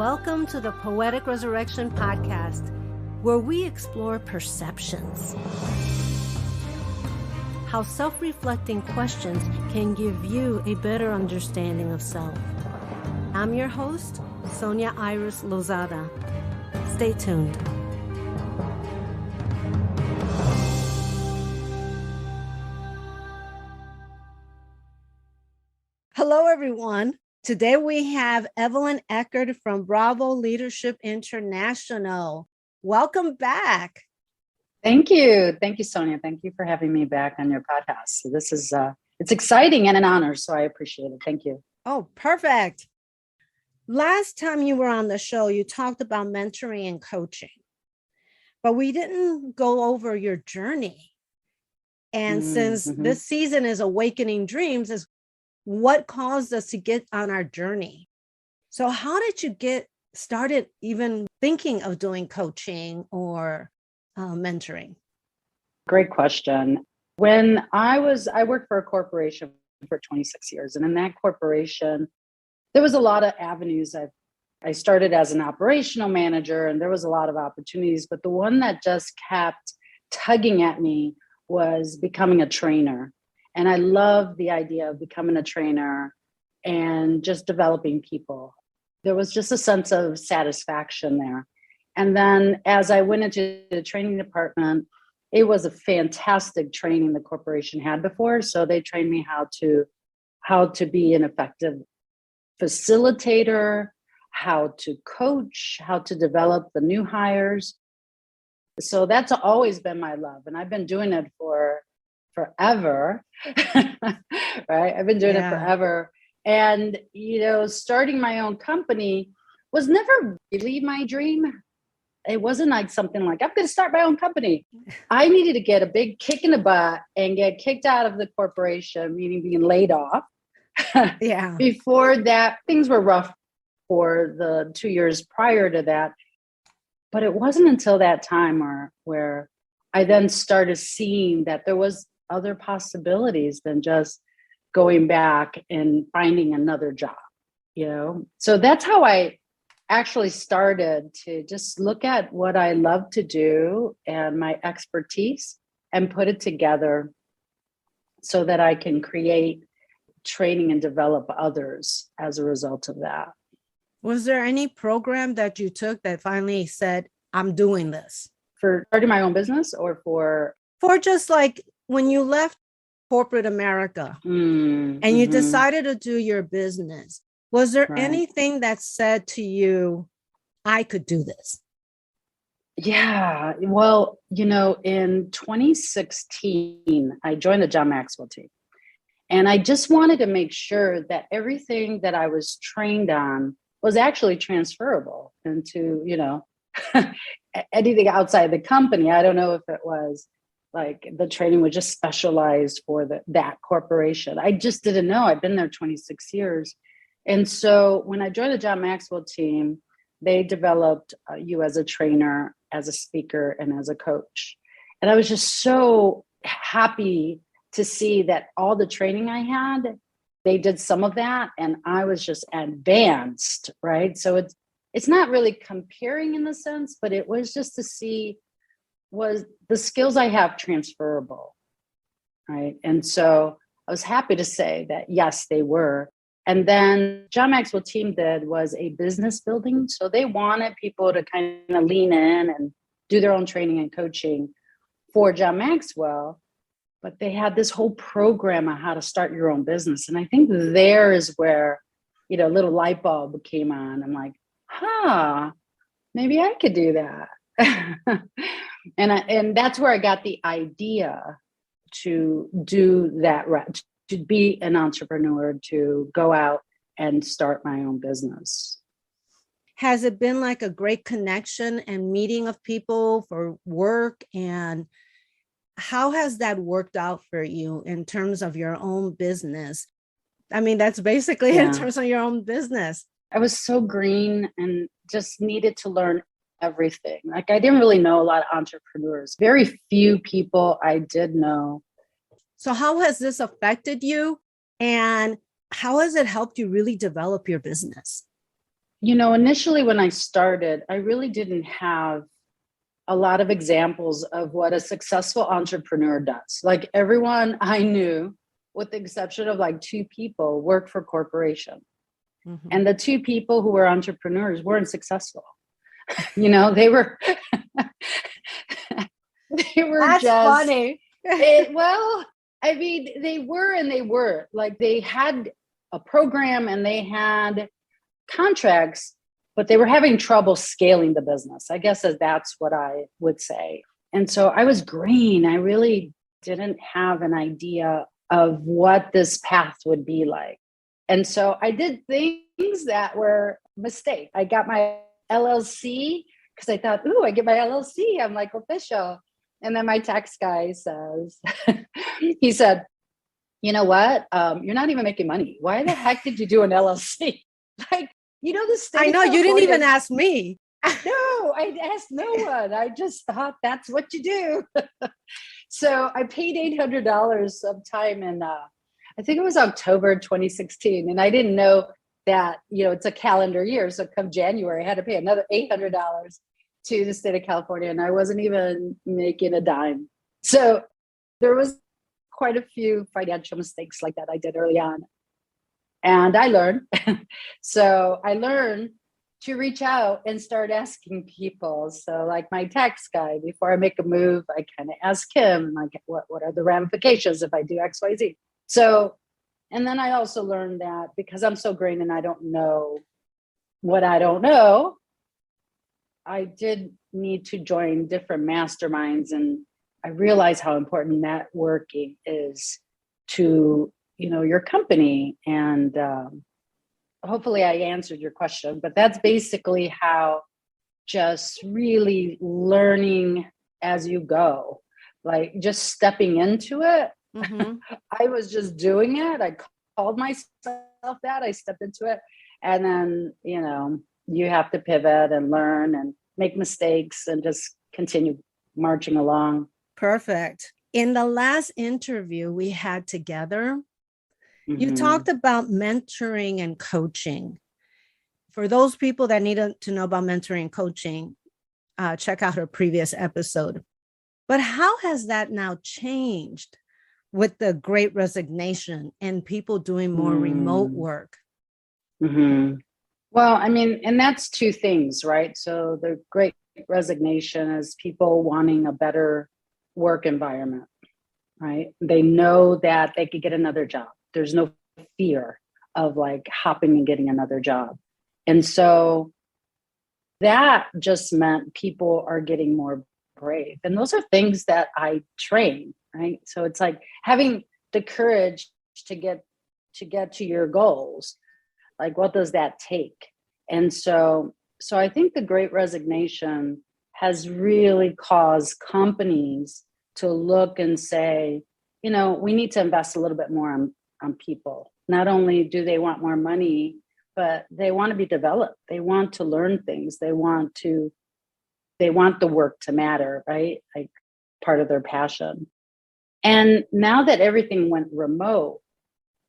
Welcome to the Poetic Resurrection Podcast, where we explore perceptions. How self-reflecting questions can give you a better understanding of self. I'm your host, Sonia Iris Lozada. Stay tuned. Hello, everyone. Today we have Evelyn Eccard from Bravo Leadership International. Welcome back. Thank you. Thank you, Sonia. Thank you for having me back on your podcast. So this is, it's exciting and an honor, so I appreciate it. Thank you. Oh, perfect. Last time you were on the show, you talked about mentoring and coaching, but we didn't go over your journey. And since this season is Awakening Dreams, is what caused us to get on our journey. So how did you get started even thinking of doing coaching or mentoring? Great question. When I worked for a corporation for 26 years, and in that corporation, there was a lot of avenues. I started as an operational manager, and there was a lot of opportunities, but the one that just kept tugging at me was becoming a trainer. And I love the idea of becoming a trainer and just developing people. There was just a sense of satisfaction there. And then as I went into the training department, it was a fantastic training the corporation had before. So they trained me how to be an effective facilitator, how to coach, how to develop the new hires. So that's always been my love. And I've been doing it for forever, right? I've been doing it forever. And, starting my own company was never really my dream. It wasn't like something like, I'm going to start my own company. I needed to get a big kick in the butt and get kicked out of the corporation, meaning being laid off. Before that, things were rough for the 2 years prior to that. But it wasn't until that time where I then started seeing that there was other possibilities than just going back and finding another job, So that's how I actually started to just look at what I love to do and my expertise and put it together so that I can create training and develop others as a result of that. Was there any program that you took that finally said, I'm doing this? For starting my own business or for just like when you left corporate America and you decided to do your business, was there anything that said to you, I could do this? Yeah. Well, in 2016, I joined the John Maxwell team. And I just wanted to make sure that everything that I was trained on was actually transferable into, anything outside the company. I don't know if it was like the training was just specialized for that corporation. I just didn't know. I've been there 26 years. And so when I joined the John Maxwell team, they developed you as a trainer, as a speaker, and as a coach. And I was just so happy to see that all the training I had, they did some of that, and I was just advanced, right? So it's not really comparing in the sense, but it was just to see, was the skills I have transferable, right? And so I was happy to say that, yes, they were. And then John Maxwell team was a business building. So they wanted people to kind of lean in and do their own training and coaching for John Maxwell. But they had this whole program on how to start your own business. And I think there is where, a little light bulb came on. I'm like, maybe I could do that. And that's where I got the idea to do that, to be an entrepreneur, to go out and start my own business. Has it been like a great connection and meeting of people for work? And how has that worked out for you in terms of your own business? I mean, that's basically in terms of your own business. I was so green and just needed to learn everything. Like I didn't really know a lot of entrepreneurs. Very few people I did know. So how has this affected you? And how has it helped you really develop your business? Initially when I started, I really didn't have a lot of examples of what a successful entrepreneur does. Like everyone I knew, with the exception of like two people, worked for corporation. Mhm. And the two people who were entrepreneurs weren't successful. They were they were That's just funny. well, I mean, they were and they were. Like they had a program and they had contracts, but they were having trouble scaling the business. I guess that's what I would say. And so I was green. I really didn't have an idea of what this path would be like. And so I did things that were a mistake. I got my LLC because I thought, ooh, I get my LLC. I'm like official. And then my tax guy says, he said, you know what? You're not even making money. Why the heck did you do an LLC? Like, the state I of know you didn't California- even ask me. No, I asked no one. I just thought that's what you do. So I paid $800 sometime in, I think it was October 2016. And I didn't know that, it's a calendar year. So come January, I had to pay another $800 to the state of California. And I wasn't even making a dime. So there was quite a few financial mistakes like that I did early on. And I learned. So I learned to reach out and start asking people. So like my tax guy, before I make a move, I kind of ask him, like, what are the ramifications if I do X, Y, Z? So, and then I also learned that because I'm so green and I don't know what I don't know, I did need to join different masterminds. And I realized how important networking is to, your company. And hopefully I answered your question, but that's basically how just really learning as you go, like just stepping into it. Mhm. I was just doing it. I called myself that. I stepped into it. And then, you have to pivot and learn and make mistakes and just continue marching along. Perfect. In the last interview we had together, you Mhm. talked about mentoring and coaching. For those people that need to know about mentoring and coaching, check out our previous episode. But how has that now changed with the Great Resignation and people doing more remote work? Mm-hmm. Well, I mean, and that's two things, right? So the Great Resignation is people wanting a better work environment, right? They know that they could get another job. There's no fear of like hopping and getting another job. And so that just meant people are getting more brave. And those are things that I train, right? So it's like having the courage to get to your goals. Like, what does that take? And so I think the Great Resignation has really caused companies to look and say, we need to invest a little bit more on people. Not only do they want more money, but they want to be developed. They want to learn things. They want the work to matter, right? Like part of their passion. And now that everything went remote,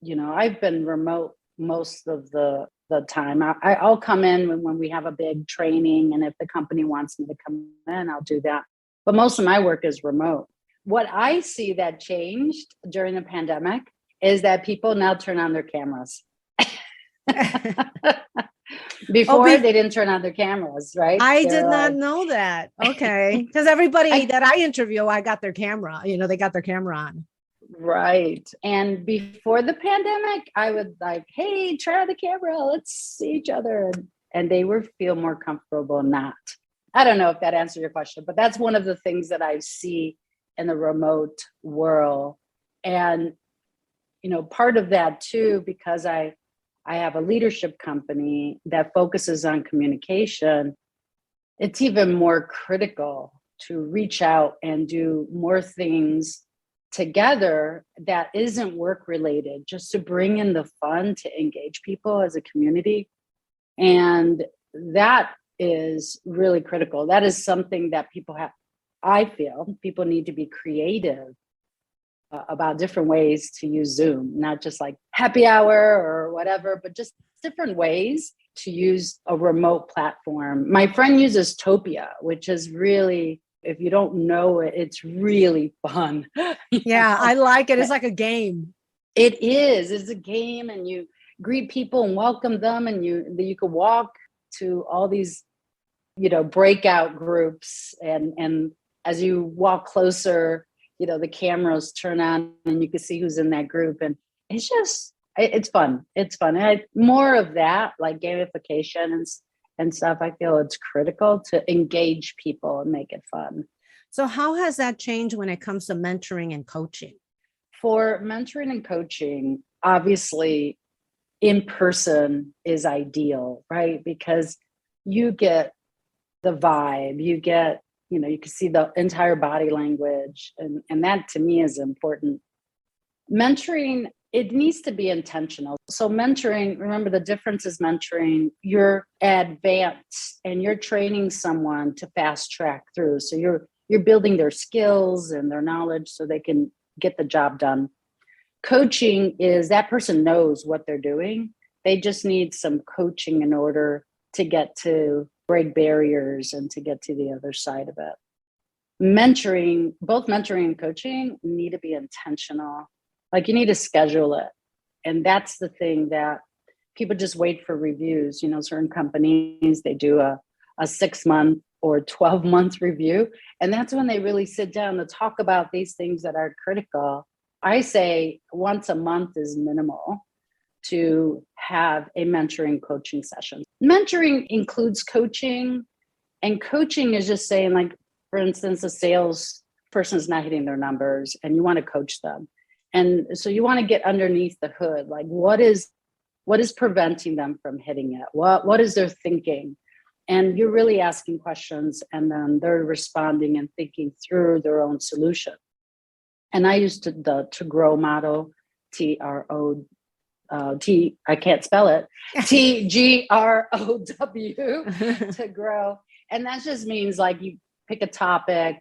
I've been remote most of the time. I'll come in when we have a big training, and if the company wants me to come in, I'll do that. But most of my work is remote. What I see that changed during the pandemic is that people now turn on their cameras. Before they didn't turn on their cameras, right? I did not know that. Okay. Because everybody that I interview, I got their camera, they got their camera on. Right. And before the pandemic, I would like, hey, try on the camera. Let's see each other. And they would feel more comfortable not. I don't know if that answered your question, but that's one of the things that I see in the remote world. And, part of that too, because I have a leadership company that focuses on communication, it's even more critical to reach out and do more things together that isn't work related, just to bring in the fun, to engage people as a community. And that is really critical. That is something that I feel people need to be creative about different ways to use Zoom, not just like happy hour or whatever, but just different ways to use a remote platform. My friend uses Topia, which is really, if you don't know it, it's really fun. Yeah, I like it. It's like a game. It is. It's a game, and you greet people and welcome them, and you can walk to all these, breakout groups, and as you walk closer, the cameras turn on and you can see who's in that group, and it's fun. It's fun. And more of that, like gamification and stuff. I feel it's critical to engage people and make it fun. So how has that changed when it comes to mentoring and coaching? For mentoring and coaching, obviously in person is ideal, right? Because you get the vibe, you get, you can see the entire body language. And that to me is important. Mentoring, it needs to be intentional. So mentoring, remember the difference is mentoring, you're advanced and you're training someone to fast track through. So you're building their skills and their knowledge so they can get the job done. Coaching is that person knows what they're doing. They just need some coaching in order to get to break barriers and to get to the other side of it. Mentoring, both mentoring and coaching need to be intentional. Like you need to schedule it. And that's the thing that people just wait for reviews. Certain companies, they do a 6-month or 12-month review. And that's when they really sit down to talk about these things that are critical. I say once a month is minimal to have a mentoring coaching session. Mentoring includes coaching, and coaching is just saying, like, for instance, a sales person is not hitting their numbers and you want to coach them. And so you want to get underneath the hood, like what is preventing them from hitting it? What is their thinking? And you're really asking questions, and then they're responding and thinking through their own solution. And I used the to grow model, TRO. I can't spell it, TGROW, to grow. And that just means like you pick a topic,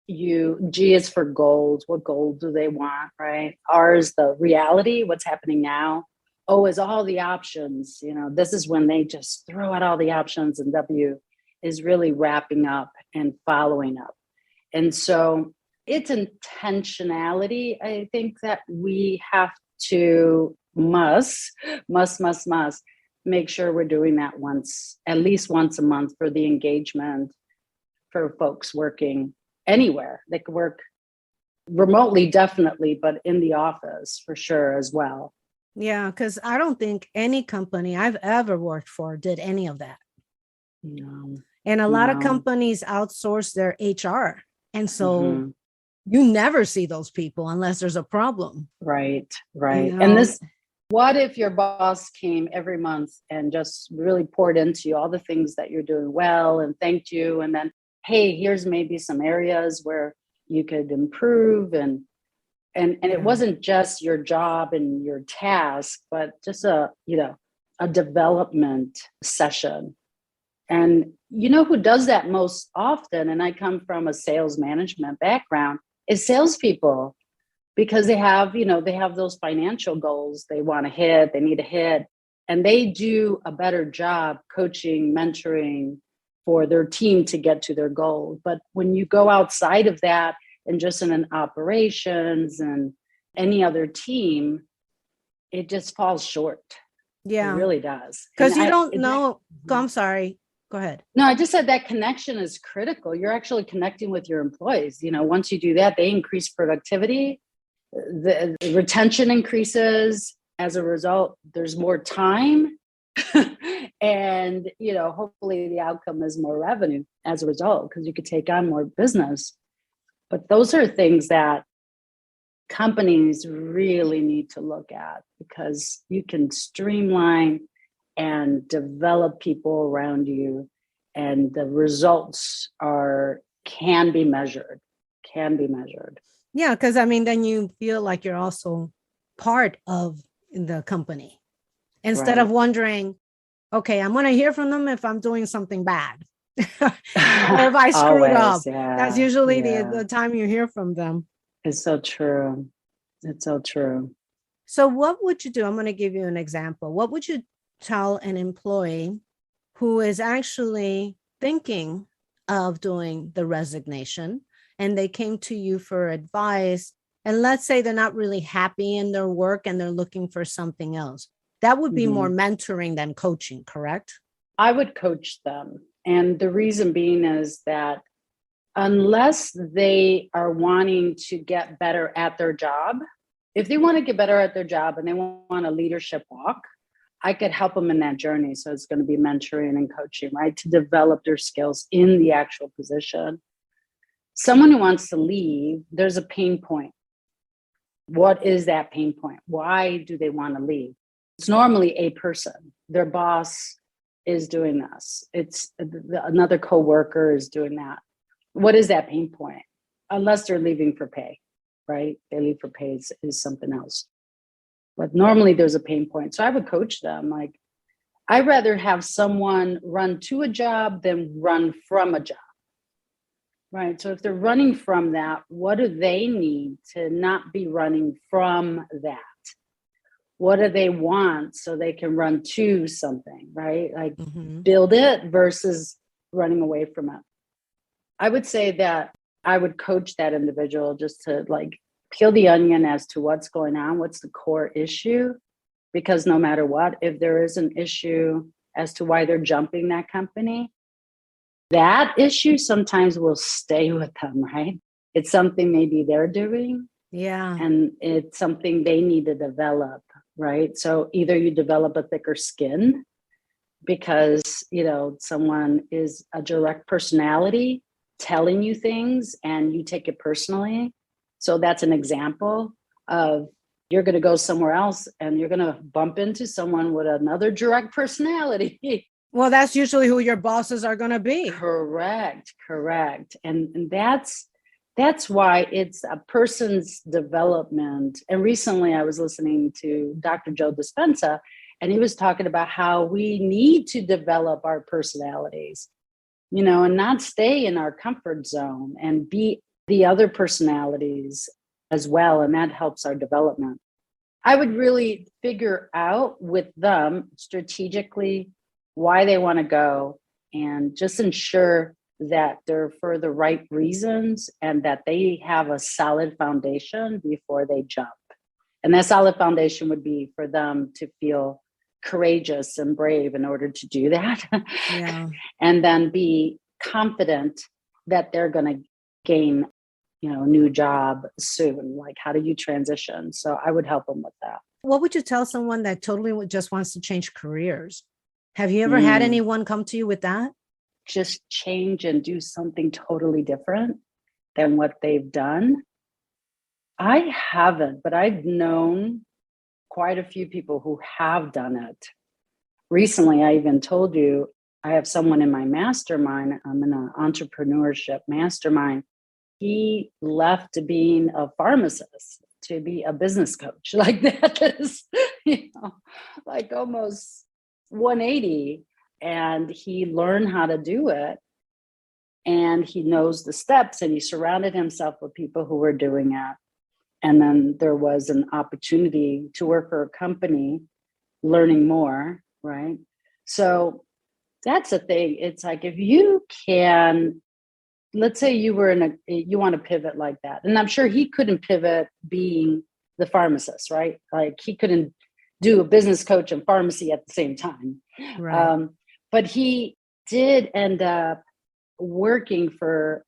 G is for goals. What goal do they want, right? R is the reality, what's happening now. O is all the options. This is when they just throw out all the options, and W is really wrapping up and following up. And so it's intentionality. I think that we have to must make sure we're doing that at least once a month for the engagement for folks working anywhere. They could work remotely, definitely, but in the office for sure as well. Yeah, because I don't think any company I've ever worked for did any of that. No. And a lot of companies outsource their HR. And so you never see those people unless there's a problem. Right. And what if your boss came every month and just really poured into you all the things that you're doing well and thanked you, and then, hey, here's maybe some areas where you could improve, and it wasn't just your job and your task, but just a development session. And who does that most often, and I come from a sales management background, is salespeople, because they have those financial goals they want to hit, they need to hit, and they do a better job coaching, mentoring for their team to get to their goal. But when you go outside of that and just in an operations and any other team, it just falls short. Yeah, it really does. Because you don't know. I'm sorry. Go ahead. No, I just said that connection is critical. You're actually connecting with your employees. Once you do that, they increase productivity, the retention increases. As a result, there's more time and, hopefully the outcome is more revenue as a result, because you could take on more business. But those are things that companies really need to look at, because you can streamline and develop people around you, and the results can be measured. Yeah, because then you feel like you're also part of the company, instead of wondering, okay, I'm going to hear from them if I'm doing something bad or if I screwed up. Yeah, that's usually the time you hear from them. It's so true. So what would you do? I'm going to give you an example. What would you tell an employee who is actually thinking of doing the resignation and they came to you for advice, and let's say they're not really happy in their work and they're looking for something else? That would be more mentoring than coaching, correct? I would coach them. And the reason being is that unless they are wanting to get better at their job, if they want to get better at their job and they want a leadership walk, I could help them in that journey. So it's going to be mentoring and coaching, right? To develop their skills in the actual position. Someone who wants to leave, there's a pain point. What is that pain point? Why do they want to leave? It's normally a person. Their boss is doing this. It's another coworker is doing that. What is that pain point? Unless they're leaving for pay, right? They leave for pay is something else. But normally there's a pain point. So I would coach them. Like, I'd rather have someone run to a job than run from a job, right? So if they're running from that, what do they need to not be running from that? What do they want so they can run to something, right? Like build it versus running away from it. I would say that I would coach that individual just to like peel the onion as to what's going on, what's the core issue, because no matter what, if there is an issue as to why they're jumping that company, that issue sometimes will stay with them, right? It's something maybe they're doing. Yeah. And it's something they need to develop, right? So either you develop a thicker skin because, you know, someone is a direct personality telling you things and you take it personally. So that's an example of you're going to go somewhere else and you're going to bump into someone with another direct personality. Well, that's usually who your bosses are going to be. Correct. And that's why it's a person's development. And recently I was listening to Dr. Joe Dispenza, and he was talking about how we need to develop our personalities, you know, and not stay in our comfort zone and be the other personalities as well. And that helps our development. I would really figure out with them strategically why they want to go and just ensure that they're for the right reasons and that they have a solid foundation before they jump. And that solid foundation would be for them to feel courageous and brave in order to do that. Yeah. And then be confident that they're going to gain, you know, a new job soon. Like, how do you transition? So I would help them with that. What would you tell someone that totally just wants to change careers? Have you ever had anyone come to you with that? Just change and do something totally different than what they've done? I haven't, but I've known quite a few people who have done it. Recently, I even told you, I have someone in my mastermind. I'm in an entrepreneurship mastermind. He left to being a pharmacist to be a business coach. Like, that is, you know, like almost 180. And he learned how to do it. And he knows the steps, and he surrounded himself with people who were doing it. And then there was an opportunity to work for a company, learning more, right? So that's the thing. It's like, if you can, let's say you want to pivot like that. And I'm sure he couldn't pivot being the pharmacist, right? Like, he couldn't do a business coach and pharmacy at the same time. Right. But he did end up working for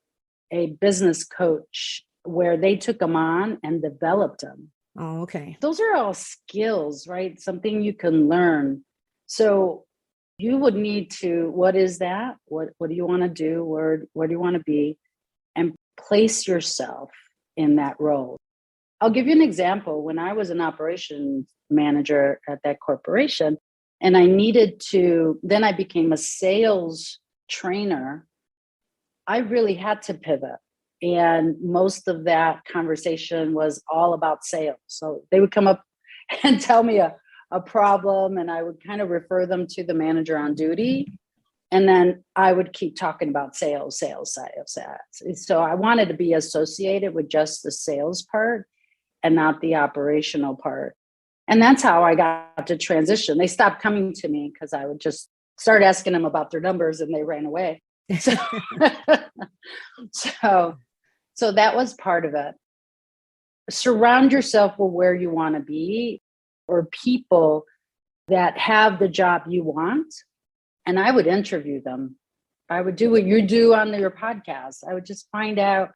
a business coach where they took him on and developed him. Oh, okay. Those are all skills, right? Something you can learn. So you would need to, what is that? What do you want to do? Where do you want to be? And place yourself in that role. I'll give you an example. When I was an operations manager at that corporation, and I needed to, then I became a sales trainer, I really had to pivot. And most of that conversation was all about sales. So they would come up and tell me a problem, and I would kind of refer them to the manager on duty. And then I would keep talking about sales. So I wanted to be associated with just the sales part and not the operational part. And that's how I got to transition. They stopped coming to me because I would just start asking them about their numbers and they ran away. So, so that was part of it. Surround yourself with where you want to be or people that have the job you want. And I would interview them. I would do what you do on your podcast. I would just find out,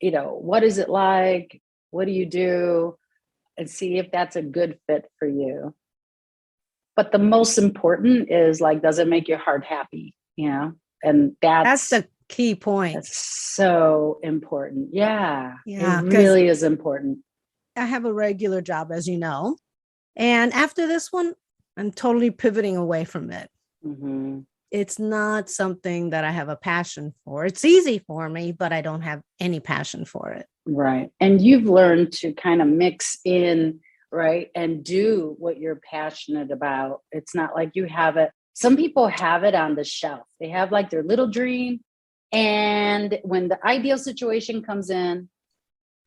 what is it like? What do you do? And see if that's a good fit for you. But the most important is like, does it make your heart happy? And That's the key point. That's so important. Yeah, it really is important. I have a regular job, as you know. And after this one, I'm totally pivoting away from it. Mm-hmm. It's not something that I have a passion for. It's easy for me, but I don't have any passion for it. Right. And you've learned to kind of mix in, right, and do what you're passionate about. It's not like you have it. Some people have it on the shelf. They have like their little dream. And when the ideal situation comes in,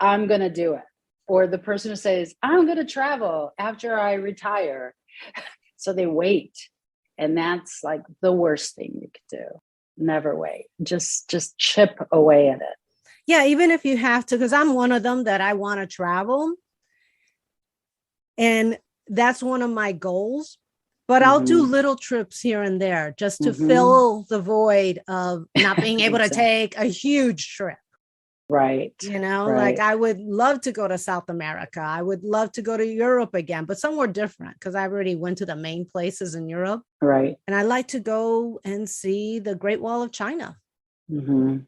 I'm going to do it. Or the person who says, I'm going to travel after I retire. So they wait. And that's like the worst thing you could do. Never wait. Just chip away at it. Yeah, even if you have to, because I'm one of them that I want to travel. And that's one of my goals. But I'll do little trips here and there just to fill the void of not being able to take a huge trip. Right. Like I would love to go to South America. I would love to go to Europe again, but somewhere different because I already went to the main places in Europe. Right. And I like to go and see the Great Wall of China. Mm-hmm.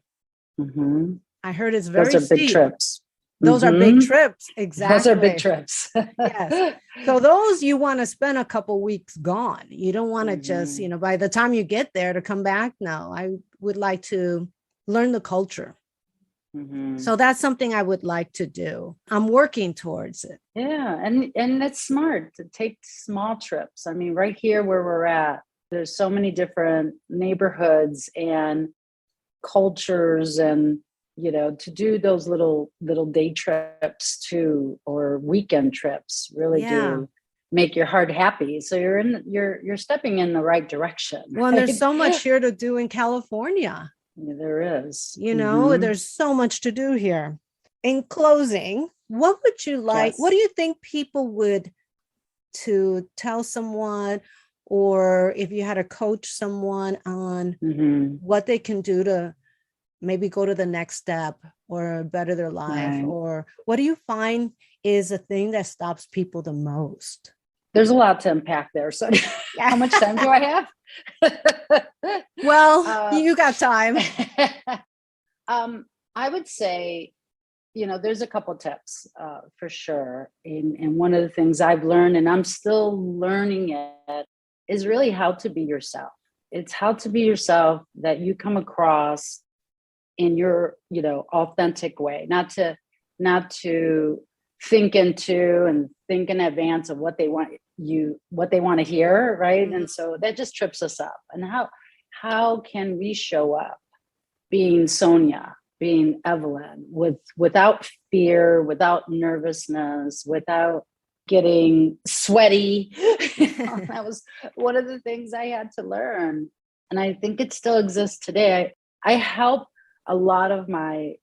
Mm-hmm. I heard it's very Those are big steep. trips. Those are big trips. Exactly. Those are big trips. Yes. So those you want to spend a couple weeks gone. You don't want to just, by the time you get there to come back. No, I would like to learn the culture. Mm-hmm. So that's something I would like to do. I'm working towards it. Yeah. And that's smart to take small trips. I mean, right here where we're at, there's so many different neighborhoods and cultures and, to do those little day trips too, or weekend trips really do make your heart happy. So you're stepping in the right direction. Well, and there's so much here to do in California. Yeah, there is. There's so much to do here. In closing, what would you like? Yes. What do you think people would to tell someone, or if you had to coach someone on what they can do to maybe go to the next step or better their life? Right. Or what do you find is the thing that stops people the most? There's a lot to unpack there. So how much time do I have? Well, you got time. I would say, there's a couple tips for sure. And one of the things I've learned, and I'm still learning it, is really how to be yourself. It's how to be yourself that you come across in your, authentic way, not to think into and think in advance of what they want to hear. Right. Mm-hmm. And so that just trips us up. And how can we show up being Sonia, being Evelyn without fear, without nervousness, without getting sweaty? That was one of the things I had to learn. And I think it still exists today. I help a lot of my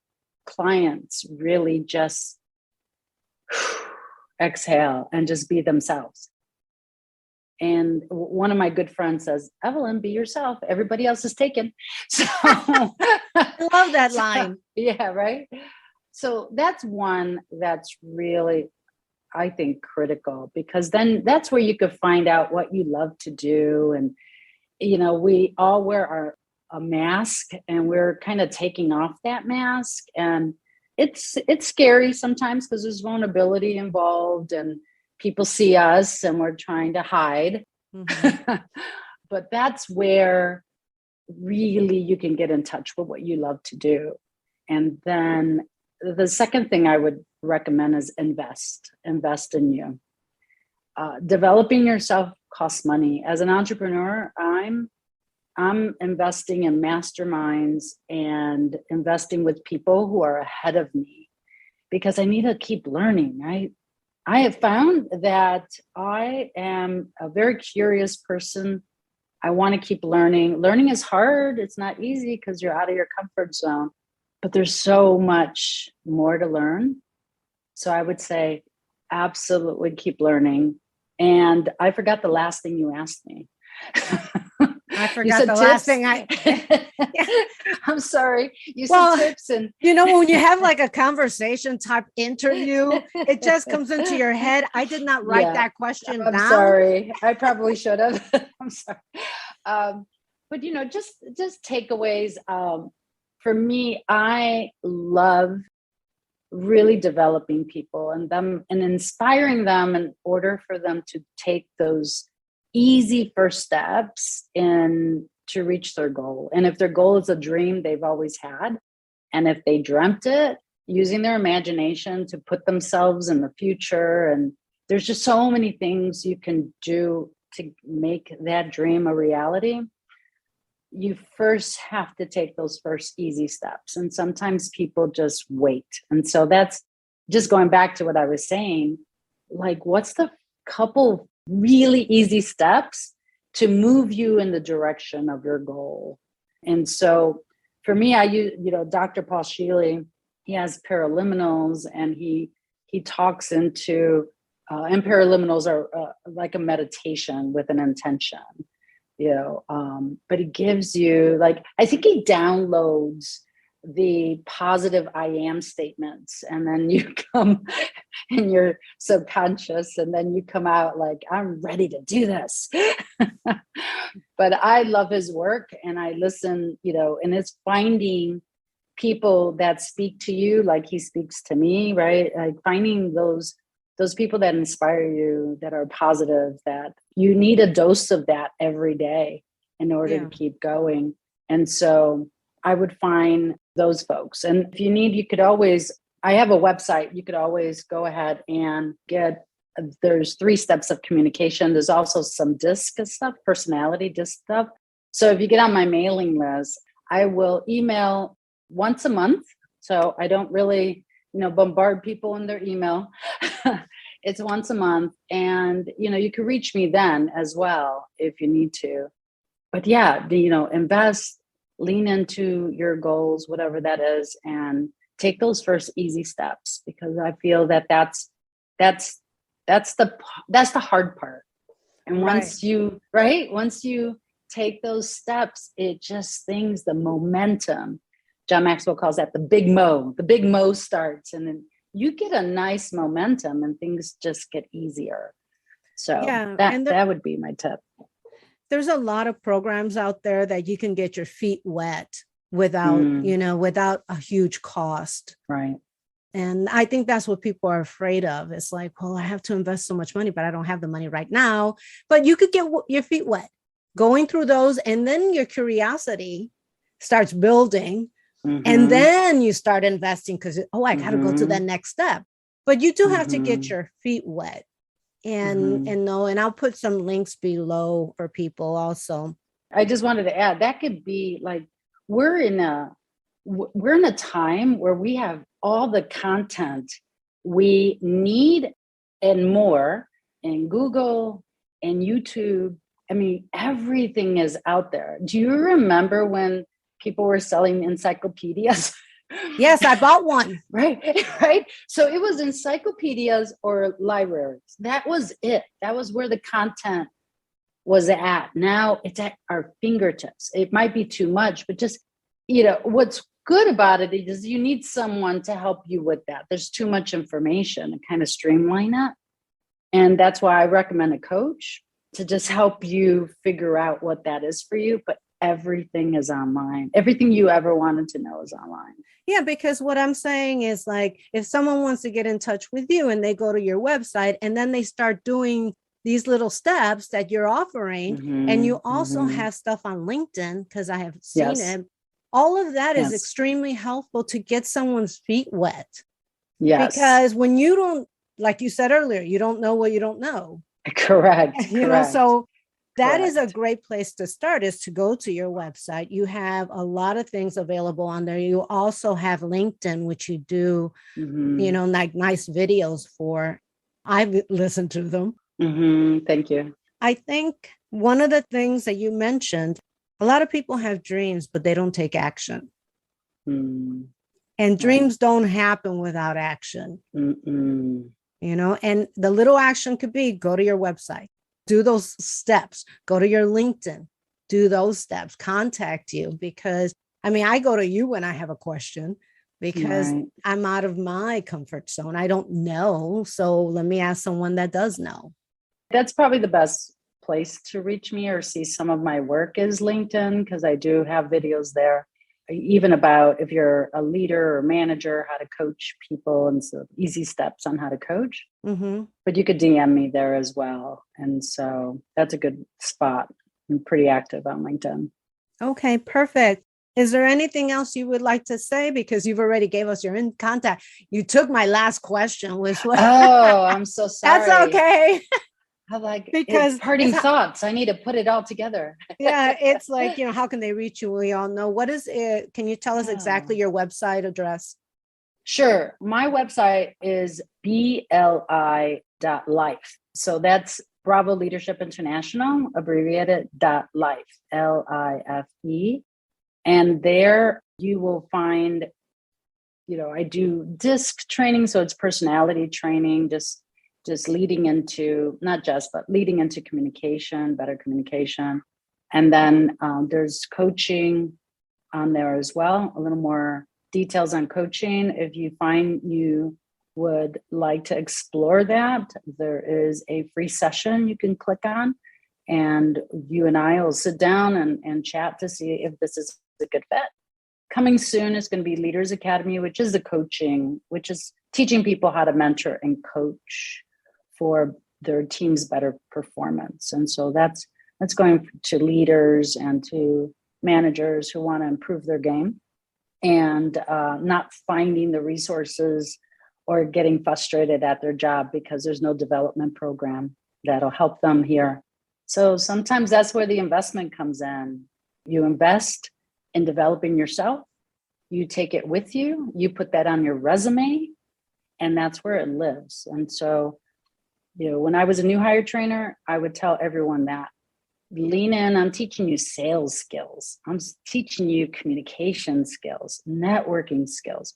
clients really just exhale and just be themselves. And one of my good friends says, Evelyn, be yourself. Everybody else is taken. So I love that line. Yeah, right. So that's one that's really, I think, critical, because then that's where you could find out what you love to do. And, we all wear a mask, and we're kind of taking off that mask. And it's scary sometimes because there's vulnerability involved and people see us and we're trying to hide. Mm-hmm. But that's where really you can get in touch with what you love to do. And then the second thing I would recommend is invest in you. Developing yourself costs money. As an entrepreneur, I'm investing in masterminds and investing with people who are ahead of me, because I need to keep learning, right? I have found that I am a very curious person. I want to keep learning. Learning is hard. It's not easy because you're out of your comfort zone, but there's so much more to learn. So I would say absolutely keep learning. And I forgot the last thing you asked me. I forgot the last thing I'm sorry. You said tips and when you have like a conversation type interview, it just comes into your head. I did not write that question down. I'm sorry. I probably should have. I'm sorry. But just takeaways. For me, I love really developing people and inspiring them in order for them to take those easy first steps to reach their goal. And if their goal is a dream they've always had, and if they dreamt it, using their imagination to put themselves in the future, and there's just so many things you can do to make that dream a reality. You first have to take those first easy steps. And sometimes people just wait. And so that's just going back to what I was saying, like, what's the couple really easy steps to move you in the direction of your goal? And so for me, I use, Dr. Paul Sheely, he has paraliminals, and he talks into, and paraliminals are like a meditation with an intention, but he gives you, like, I think he downloads the positive I am statements, and then you come in your subconscious, and then you come out like, I'm ready to do this. But I love his work, and I listen, and it's finding people that speak to you like he speaks to me, right? Like finding those people that inspire you, that are positive, that you need a dose of that every day in order to keep going. And so I would find those folks. And if you need, I have a website, you could always go ahead and there's 3 steps of communication. There's also some DISC stuff, personality DISC stuff. So if you get on my mailing list, I will email once a month. So I don't really, bombard people in their email. It's once a month. And, you can reach me then as well if you need to. But invest, lean into your goals, whatever that is, and take those first easy steps, because I feel that that's the hard part. And once you take those steps, it just the momentum. John Maxwell calls that the big mo starts, and then you get a nice momentum and things just get easier. So that would be my tip. There's a lot of programs out there that you can get your feet wet without a huge cost. Right. And I think that's what people are afraid of. It's like, well, I have to invest so much money, but I don't have the money right now. But you could get your feet wet going through those, and then your curiosity starts building. Mm-hmm. And then you start investing because, I got to go to that next step. But you do have to get your feet wet. And I'll put some links below for people also. I just wanted to add, that could be like, we're in a time where we have all the content we need and more in Google and YouTube. I mean, everything is out there. Do you remember when people were selling encyclopedias? Yes, I bought one. Right. So it was encyclopedias or libraries. That was it. That was where the content was at. Now it's at our fingertips. It might be too much, but just, what's good about it is you need someone to help you with that. There's too much information to kind of streamline it. And that's why I recommend a coach to just help you figure out what that is for you. But everything is online. Everything you ever wanted to know is online. Yeah, because what I'm saying is, like, if someone wants to get in touch with you and they go to your website and then they start doing these little steps that you're offering, and you also have stuff on LinkedIn, because I have seen it. All of that is extremely helpful to get someone's feet wet. Yes. Because when you don't, like you said earlier, you don't know what you don't know. Correct. So that is a great place to start, is to go to your website. You have a lot of things available on there. You also have LinkedIn, which you do, like nice videos for. I've listened to them. Thank you. I think one of the things that you mentioned, a lot of people have dreams, but they don't take action. And dreams don't happen without action. You know, and the little action could be go to your website, do those steps, go to your LinkedIn, do those steps, contact you, because I mean, I go to you when I have a question because I'm out of my comfort zone. I don't know. So let me ask someone that does know. That's probably the best place to reach me or see some of my work is LinkedIn, because I do have videos there, even about if you're a leader or manager, how to coach people and so easy steps on how to coach. But you could DM me there as well. And so that's a good spot. I'm pretty active on LinkedIn. Okay, perfect. Is there anything else you would like to say? Because you've already gave us your contact. You took my last question, which was... Oh, I'm so sorry. That's okay. I'm like, because parting thoughts, I need to put it all together. Yeah, it's like, you know, how can they reach you? We all know. What is it? Can you tell us exactly your website address? Sure. My website is BLI.life. So that's Bravo Leadership International, abbreviated .life, LIFE. And there you will find, you know, I do DISC training. So it's personality training, just leading into, but leading into communication, better communication. And then there's coaching on there as well, a little more details on coaching. If you find you would like to explore that, there is a free session you can click on, and you and I will sit down and chat to see if this is a good fit. Coming soon is going to be Leaders Academy, which is the coaching, which is teaching people how to mentor and coach for their team's better performance. And so that's going to leaders and to managers who want to improve their game and not finding the resources or getting frustrated at their job because there's no development program that'll help them here. So sometimes that's where the investment comes in. You invest in developing yourself, you take it with you, you put that on your resume, and that's where it lives. And so, you know, when I was a new hire trainer, I would tell everyone that lean in. I'm teaching you sales skills. I'm teaching you communication skills, networking skills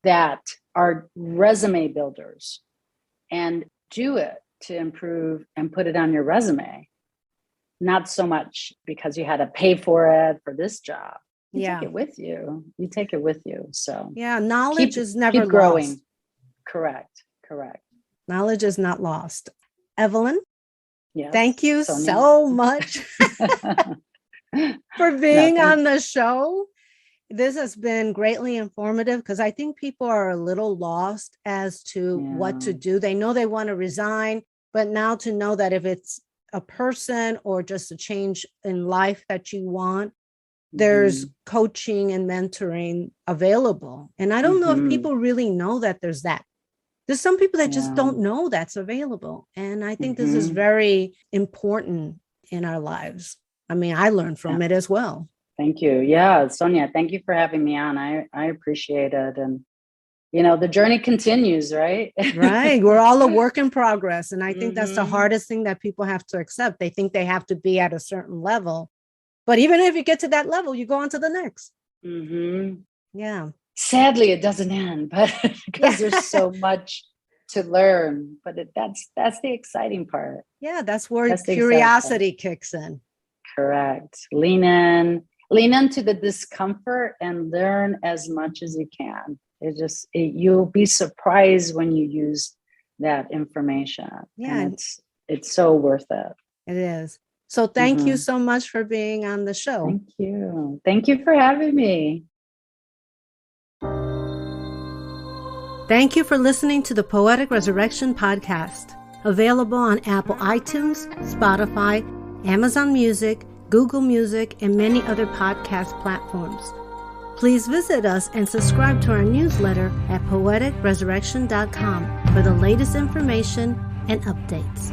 that are resume builders, and do it to improve and put it on your resume. Not so much because you had to pay for it for this job. You take it with you. You take it with you. So knowledge is never keep growing. lost. Correct. Knowledge is not lost. Evelyn, yes, thank you Sonia. so much for being on the show. This has been greatly informative because I think people are a little lost as to what to do. They know they want to resign, but now to know that if it's a person or just a change in life that you want, there's coaching and mentoring available. And I don't know if people really know that there's that. There's some people that just don't know that's available. And I think this is very important in our lives. I mean, I learned from it as well. Thank you. Yeah, Sonia, thank you for having me on. I appreciate it. And, you know, the journey continues, right? Right. We're all a work in progress. And I think that's the hardest thing that people have to accept. They think they have to be at a certain level. But even if you get to that level, you go on to the next. Yeah. Sadly, it doesn't end, but because there's so much to learn. But that's the exciting part. Yeah, that's where curiosity kicks in. Correct. Lean into the discomfort and learn as much as you can. You'll be surprised when you use that information. Yeah, and it's so worth it. It is. So thank you so much for being on the show. Thank you. Thank you for having me. Thank you for listening to the Poetic Resurrection podcast, available on Apple iTunes, Spotify, Amazon Music, Google Music, and many other podcast platforms. Please visit us and subscribe to our newsletter at poeticresurrection.com for the latest information and updates.